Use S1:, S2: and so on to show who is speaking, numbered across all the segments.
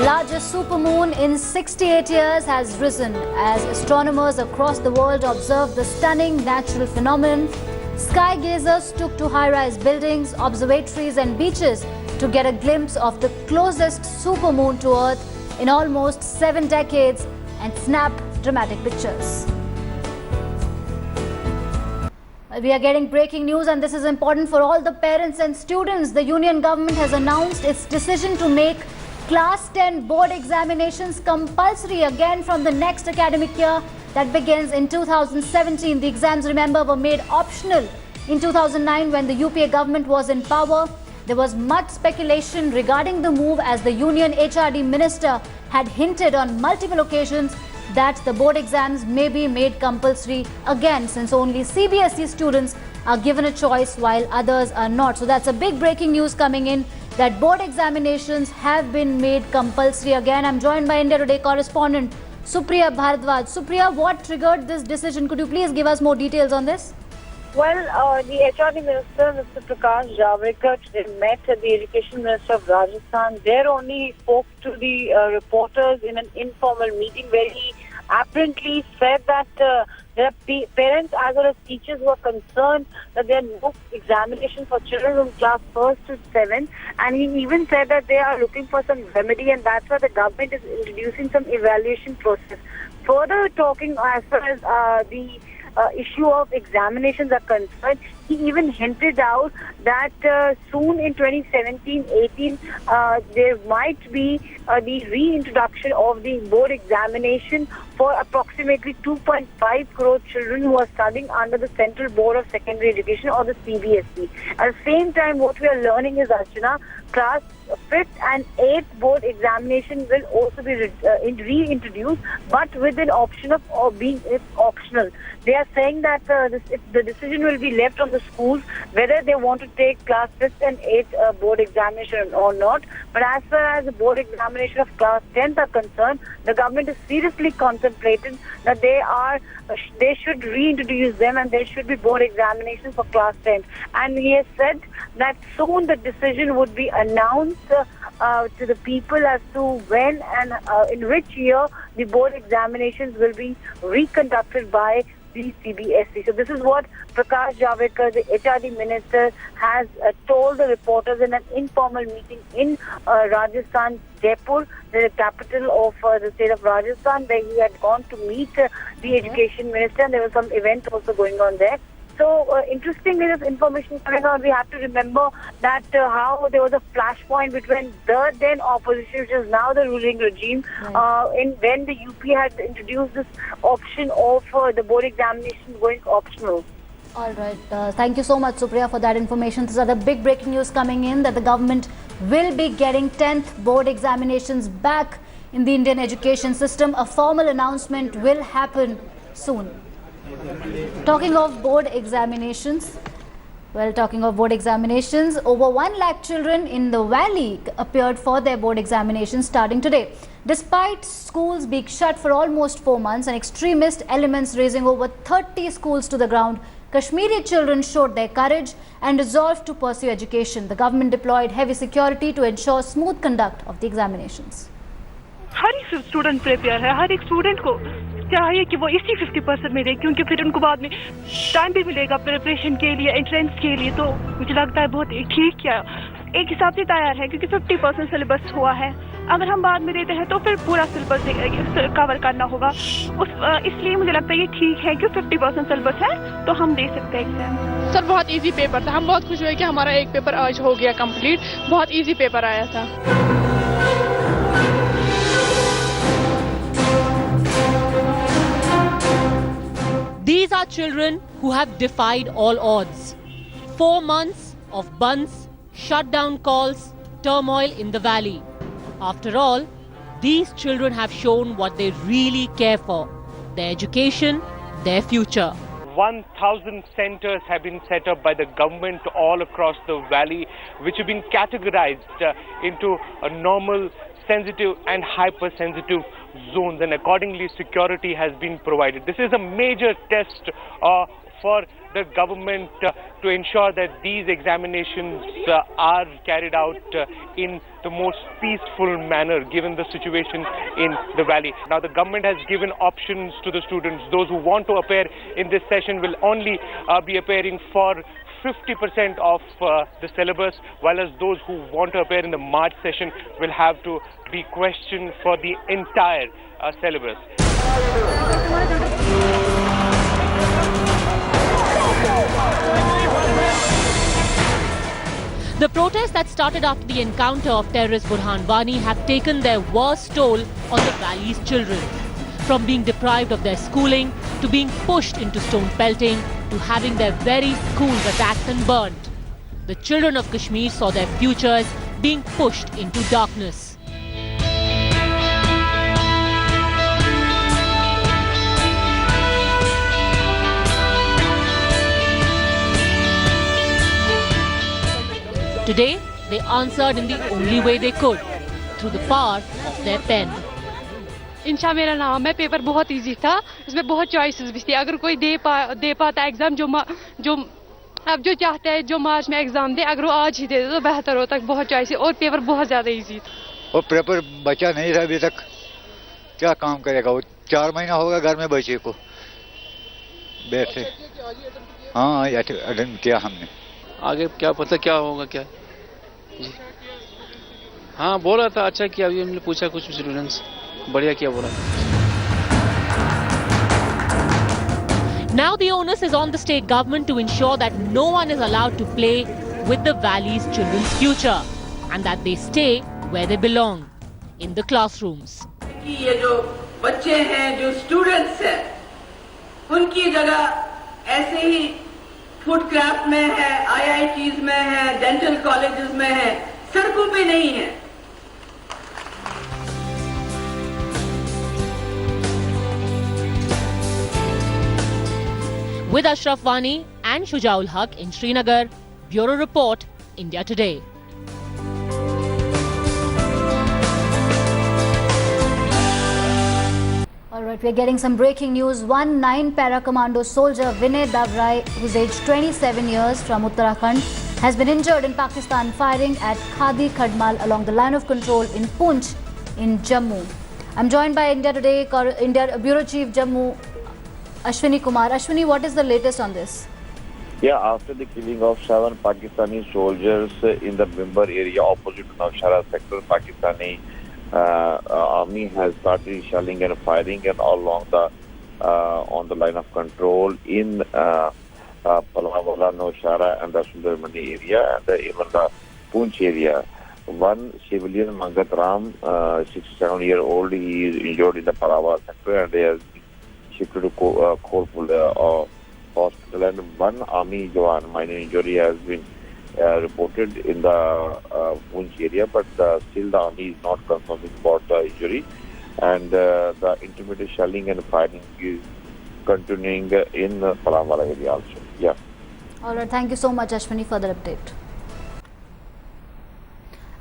S1: largest supermoon in 68 years has risen as astronomers across the world observe the stunning natural phenomenon. Sky gazers took to high-rise buildings, observatories and beaches to get a glimpse of the closest supermoon to Earth in almost 7 decades and snap dramatic pictures. We are getting breaking news, and this is important for all the parents and students. The Union government has announced its decision to make Class 10 board examinations compulsory again from the next academic year that begins in 2017. The exams, remember, were made optional in 2009 when the UPA government was in power. There was much speculation regarding the move as the Union HRD minister had hinted on multiple occasions that the board exams may be made compulsory again, since only CBSE students are given a choice while others are not. So that's a big breaking news coming in, that board examinations have been made compulsory again. I'm joined by India Today correspondent Supriya Bharadwaj. Supriya, what triggered this decision? Could you please give us more details on this?
S2: Well, the HRD Minister, Mr. Prakash Javadekar, met the Education Minister of Rajasthan. There only he spoke to the reporters in an informal meeting where he apparently said that there are parents as well as teachers who are concerned that there are no examinations for children from class 1st to 7th. And he even said that they are looking for some remedy, and that's why the government is introducing some evaluation process. Further talking as far as the issue of examinations are concerned, he even hinted out that soon in 2017-18 there might be the reintroduction of the board examination for approximately 2.5 crore children who are studying under the Central Board of Secondary Education, or the CBSE. At the same time, what we are learning is, Archana, class 5th and 8th board examination will also be reintroduced, but with an option of being optional. They are saying that if the decision will be left on the schools whether they want to take class 5th and 8th board examination or not. But as far as the board examination of class 10th are concerned, the government is seriously contemplating that they should reintroduce them, and there should be board examinations for class 10th. And he has said that soon the decision would be announced to the people as to when and in which year the board examinations will be reconducted by the CBSE. So this is what Prakash Javadekar, the HRD minister, has told the reporters in an informal meeting in Rajasthan, Jaipur, the capital of the state of Rajasthan, where he had gone to meet the education minister, and there was some event also going on there. So, interestingly, this information coming out, we have to remember that how there was a flashpoint between the then opposition, which is now the ruling regime, when the UP had introduced this option of the board examination going optional.
S1: All right. Thank you so much, Supriya, for that information. These are the big breaking news coming in, that the government will be getting 10th board examinations back in the Indian education system. A formal announcement will happen soon. Talking of board examinations, over 1 lakh children in the valley appeared for their board examinations starting today. Despite schools being shut for almost 4 months and extremist elements raising over 30 schools to the ground, Kashmiri children showed their courage and resolved to pursue education. The government deployed heavy security to ensure smooth conduct of the examinations.
S3: हर एक student prepare है, हर एक student को चाहिए कि वो इसी 50% में दे, क्योंकि फिर उनको बाद में टाइम भी मिलेगा प्रिपरेशन के लिए, एंट्रेंस के लिए। तो मुझे लगता है बहुत ठीक किया, एक हिसाब से तैयार है, क्योंकि 50% सिलेबस हुआ है। अगर हम बाद में देते हैं तो फिर पूरा सिलेबस कवर करना होगा, इसलिए मुझे लगता है ये ठीक है कि 50% सिलेबस है तो हम दे सकते हैं एग्जाम।
S4: सर बहुत इजी पेपर था, हम बहुत खुश हुए कि हमारा एक पेपर आज हो गया कंप्लीट, बहुत इजी पेपर आया था।
S5: These are children who have defied all odds. 4 months of bunds, shutdown calls, turmoil in the valley. After all, these children have shown what they really care for: their education, their future.
S6: 1,000 centers have been set up by the government all across the valley, which have been categorized into a normal, sensitive and hypersensitive zones, and accordingly security has been provided. This is a major test for the government to ensure that these examinations are carried out in the most peaceful manner given the situation in the valley. Now the government has given options to the students. Those who want to appear in this session will only be appearing for 50% of the syllabus, while as those who want to appear in the March session will have to be questioned for the entire syllabus.
S5: The protests that started after the encounter of terrorist Burhan Wani have taken their worst toll on the valley's children. From being deprived of their schooling, to being pushed into stone pelting, to having their very schools attacked and burnt. The children of Kashmir saw their futures being pushed into darkness. Today, they answered in the only way they could, through the power of their pen.
S4: इंशा मेरा नाम है, paper बहुत easy था, इसमें बहुत choices भी थी. अगर कोई दे पाता एग्जाम जो अब जो चाहता है जो मार्च में एग्जाम दे, अगर वो आज ही दे दे तो बेहतर होता. बहुत चॉइस और पेपर बहुत ज्यादा इजी था.
S7: वो पेपर बचा नहीं रहा अभी तक, क्या काम करेगा वो. 4 महीना होगा घर में बच्चे को बैठे. हाँ अटेंड किया हमने. आगे क्या पता क्या होगा क्या जी. हाँ बोला था, अच्छा किया. अभी हमने पूछा कुछ स्टूडेंट्स, बढ़िया किया बोला.
S5: Now the onus is on the state government to ensure that no one is allowed to play with the valley's children's future and that they stay where they belong, in the classrooms.
S8: ये जो बच्चे हैं, जो students हैं, उनकी जगह ऐसे ही food craft में है, IITs में है, डेंटल कॉलेजेस में है, सड़कों पे नहीं है.
S5: With Ashraf Wani and Shujaul Haq in Srinagar, Bureau Report, India Today.
S1: Alright, we are getting some breaking news. One 9 para-commando soldier, Vinay Davrai, who's aged 27 years from Uttarakhand, has been injured in Pakistan firing at Khadi Khadmal along the line of control in Poonch in Jammu. I'm joined by India Today India Bureau Chief Jammu, Ashwini Kumar. Ashwini, what is the latest on this?
S9: Yeah, after the killing of 7 Pakistani soldiers in the Bimbar area opposite to Navshara sector, Pakistani army has started shelling and firing and all along the on the line of control in Palawala, Navshara and the Sundarmani area and even the Poonch area. One civilian, Mangat Ram, 67-year-old, he is injured in the Palawala sector and they have shifted to Kholpur hospital, and one army Jawan minor injury has been reported in the Poonch area, but still the army is not confirming about the injury, and the intermittent shelling and firing is continuing in the Palawala area also. Yeah.
S1: All right, thank you so much, Ashwini, for the update.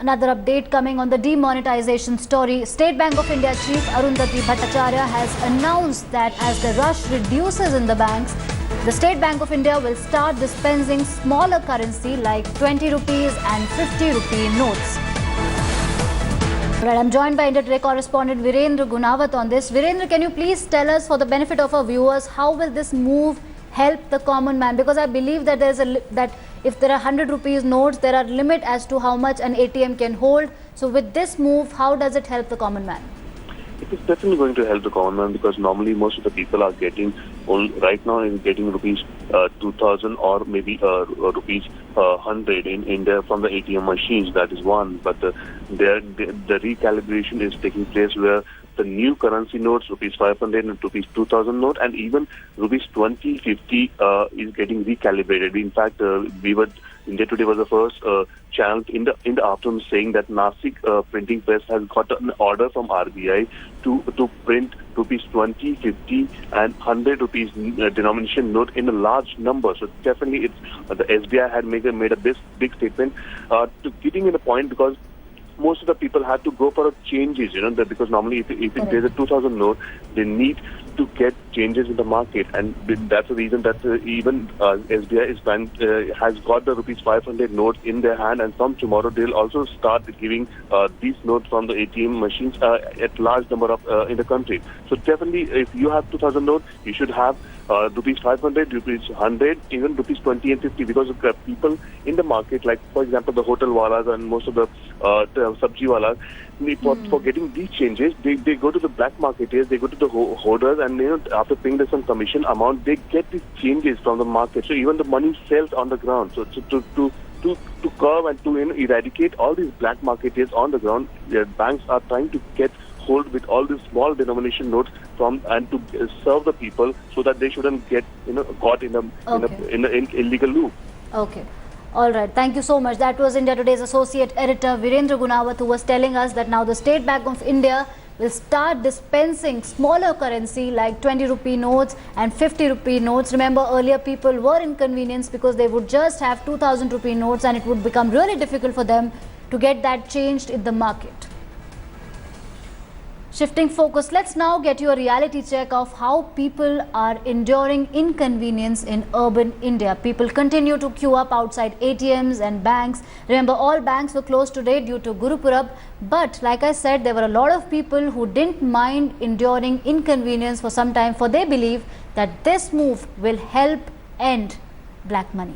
S1: Another update coming on the demonetization story. State Bank of India Chief Arundhati Bhattacharya has announced that as the rush reduces in the banks, the State Bank of India will start dispensing smaller currency like 20 rupees and 50 rupee notes. Right, I'm joined by India Today correspondent Virendra Gunawat on this. Virendra, can you please tell us, for the benefit of our viewers, how will this move help the common man? Because I believe that that if there are 100 rupees notes, there are limit as to how much an ATM can hold. So with this move, how does it help the common man?
S10: It is definitely going to help the common man, because normally most of the people are getting, right now is getting rupees 2000 or maybe rupees 100 in India from the ATM machines. That is one. But the recalibration is taking place where the new currency notes, rupees 500 and rupees 2000 note, and even rupees 20, 50 is getting recalibrated. In fact, India Today was the first channel in the afternoon saying that Nasik printing press has got an order from RBI to print rupees 20, 50 and 100 rupees denomination note in a large number. So definitely the SBI had made a big statement to getting in the point, because most of the people had to go for changes, because normally if there's a 2000 note, they need to get changes in the market, and that's the reason that even SBI has got the rupees 500 notes in their hand, and from tomorrow they'll also start giving these notes from the ATM machines at large number of in the country. So definitely, if you have 2,000 notes, you should have rupees 500, rupees 100, even rupees 20 and 50, because people in the market, like for example the hotel walas and most of the sabji walas, for getting these changes, they go to the black marketers, they go to the hoarders, and after paying them some commission amount, they get these changes from the market. So even the money sells on the ground. So to curb and to eradicate all these black marketers on the ground, banks are trying to get hold with all these small denomination notes from and to serve the people so that they shouldn't get caught in an illegal loop.
S1: Okay. All right. Thank you so much. That was India Today's associate editor Virendra Gunawat, who was telling us that now the State Bank of India will start dispensing smaller currency like 20 rupee notes and 50 rupee notes. Remember, earlier people were inconvenienced because they would just have 2,000 rupee notes and it would become really difficult for them to get that changed in the market. Shifting focus, let's now get you a reality check of how people are enduring inconvenience in urban India. People continue to queue up outside ATMs and banks. Remember, all banks were closed today due to Guru Purab. But like I said, there were a lot of people who didn't mind enduring inconvenience for some time, for they believe that this move will help end black money.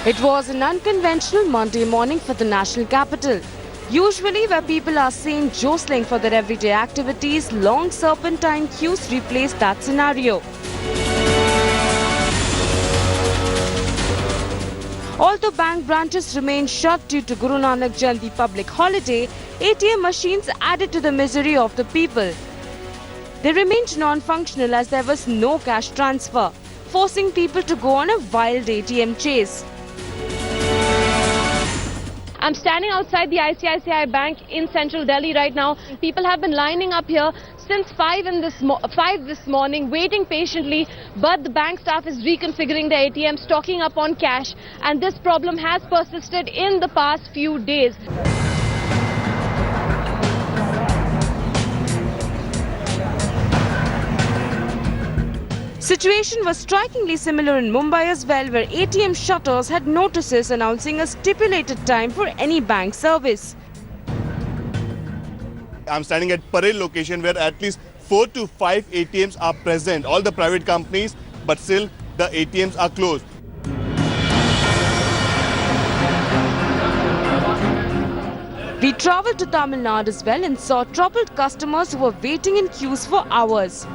S11: It was an unconventional Monday morning for the national capital. Usually where people are seen jostling for their everyday activities, long serpentine queues replaced that scenario. Although bank branches remained shut due to Guru Nanak Jayanti public holiday, ATM machines added to the misery of the people. They remained non-functional as there was no cash transfer, forcing people to go on a wild ATM chase.
S4: I'm standing outside the ICICI Bank in central Delhi right now. People have been lining up here since 5 this morning, waiting patiently, but the bank staff is reconfiguring the ATM, stocking up on cash, and this problem has persisted in the past few days.
S11: Situation was strikingly similar in Mumbai as well, where ATM shutters had notices announcing a stipulated time for any bank service.
S12: I'm standing at Parel location where at least 4 to 5 ATMs are present, all the private companies, but still the ATMs are closed.
S11: We travelled to Tamil Nadu as well and saw troubled customers who were waiting in queues for hours.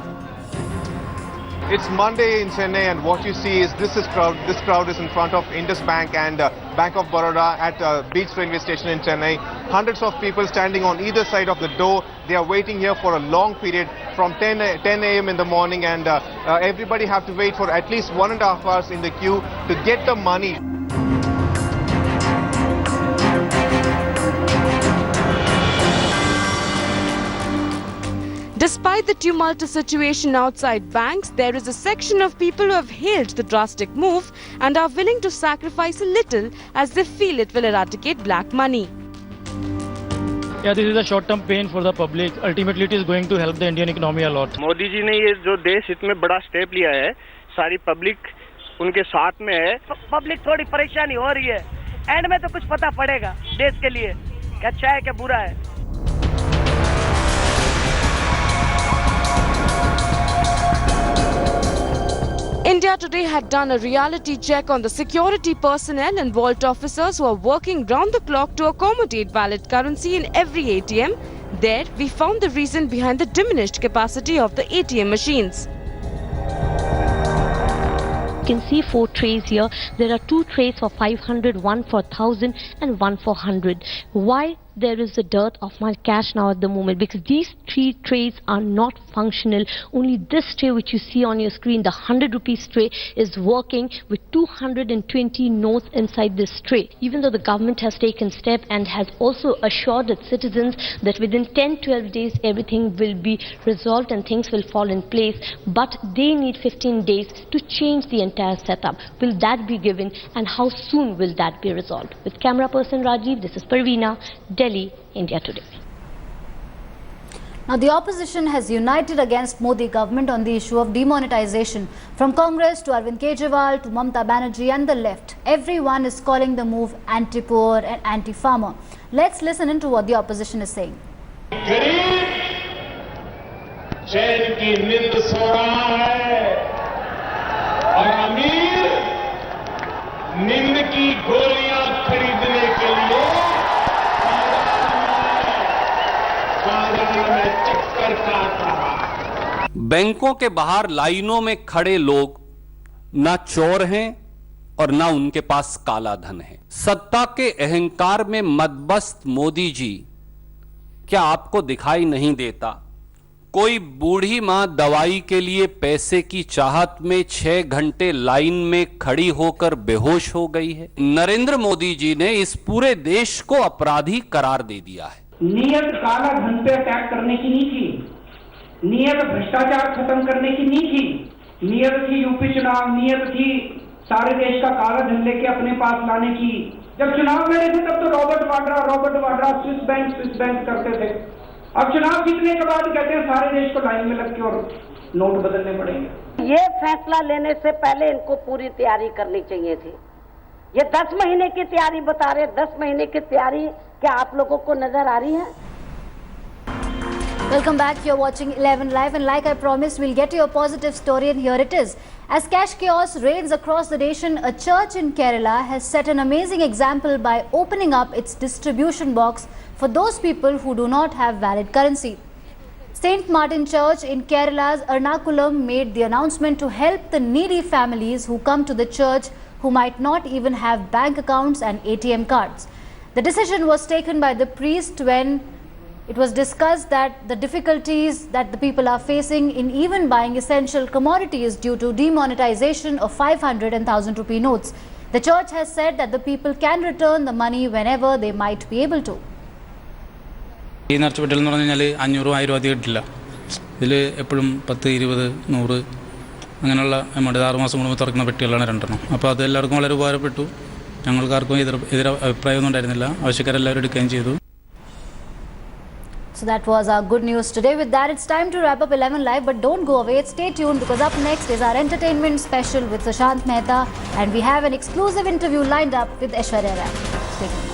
S13: It's Monday in Chennai, and what you see is this crowd is in front of Indus Bank and Bank of Baroda at Beach Railway Station in Chennai. Hundreds of people standing on either side of the door. They are waiting here for a long period from 10 a.m. in the morning, and everybody have to wait for at least 1.5 hours in the queue to get the money.
S11: Despite the tumultuous situation outside banks, there is a section of people who have hailed the drastic move and are willing to sacrifice a little as they feel it will eradicate black money.
S14: Yeah, this is a short-term pain for the public. Ultimately, it is going to help the Indian economy a lot.
S6: Modi ji ने ये जो देश हित में बड़ा step लिया है, सारी पब्लिक उनके साथ में है.
S8: पब्लिक थोड़ी परेशानी हो रही है. एंड में तो कुछ पता पड़ेगा देश के लिए क्या अच्छा है क्या बुरा है.
S11: India Today had done a reality check on the security personnel and vault officers who are working round the clock to accommodate valid currency in every ATM. There, we found the reason behind the diminished capacity of the ATM machines.
S15: You can see 4 trays here. There are 2 trays for 500, one for 1000 and one for 100. Why there is a dearth of my cash now at the moment, because these 3 trays are not functional. Only this tray which you see on your screen, the 100 rupees tray, is working with 220 notes inside this tray. Even though the government has taken step and has also assured its citizens that within 10-12 days everything will be resolved and things will fall in place, but they need 15 days to change the entire setup. Will that be given, and how soon will that be resolved? With camera person Rajiv, this is Parveena, Delhi, India Today.
S1: Now, the opposition has united against Modi government on the issue of demonetization. From Congress to Arvind Kejriwal to Mamata Banerjee and the left, everyone is calling the move anti-poor and anti-farmer. Let's listen into what the opposition is saying.
S16: चैन की नींद सो रहा है और अमीर नींद की गोलियां खरीदने के लिए बाजार में चक्कर काट रहा है।
S17: बैंकों के बाहर लाइनों में खड़े लोग ना चोर हैं और ना उनके पास काला धन है। सत्ता के अहंकार में मदमस्त मोदी जी, क्या आपको दिखाई नहीं देता कोई बूढ़ी मां दवाई के लिए पैसे की चाहत में 6 घंटे लाइन में खड़ी होकर बेहोश हो गई है? नरेंद्र मोदी जी ने इस पूरे देश को अपराधी करार दे दिया है।
S18: नियत काला धन पे अटैक करने की नहीं थी, नियत भ्रष्टाचार खत्म करने की नहीं थी, नियत थी यूपी चुनाव, नियत थी सारे देश का काला धन लेके अपने पास लाने की। जब चुनाव लड़े थे तब तो रॉबर्ट वाड्रा स्विस बैंक करते थे। अब चुनाव जीतने के बाद कहते हैं सारे देश को लाइन में लग के और नोट बदलने पड़ेंगे।
S19: ये फैसला लेने से पहले इनको पूरी तैयारी करनी चाहिए थी। ये 10 महीने की तैयारी बता रहे, 10 महीने की तैयारी क्या आप लोगों को नजर आ रही है?
S1: Welcome back. You're watching 11 Live, and like I promised, we'll get to your positive story, and here it is. As cash chaos reigns across the nation, a church in Kerala has set an amazing example by opening up its distribution box for those people who do not have valid currency. St. Martin Church in Kerala's Ernakulam made the announcement to help the needy families who come to the church who might not even have bank accounts and ATM cards. The decision was taken by the priest when it was discussed that the difficulties that the people are facing in even buying essential commodities due to demonetization of 500 and 1000 rupee notes. The church has said that the people can return the money whenever they might be able to.
S20: ഈ നർച്ചപ്പെട്ടിൽ എന്ന് പറഞ്ഞു കഴിഞ്ഞാൽ 500-1000 അധികം കിട്ടില്ല. ഇതിൽ എപ്പോഴും 10, 20, 100 അങ്ങനെയുള്ള amount 6 മാസം കൂടുമ്പോൾ തുറക്കുന്ന പെട്ടികളാണ് 2 എണ്ണം. അപ്പോൾ അത് എല്ലാവർക്കും വളരെ ഉപകാരപ്പെട്ടു. ഞങ്ങൾക്കാർക്കും എതിരെ അഭിപ്രായമൊന്നും ഉണ്ടായിരുന്നില്ല. ആവശ്യക്കാരെല്ലാവരും എടുക്കുകയും ചെയ്തു.
S1: So that was our good news today. With that, it's time to wrap up 11 Live, but don't go away. Stay tuned, because up next is our entertainment special with Sushant Mehta, and we have an exclusive interview lined up with Aishwarya Rai. Stay tuned.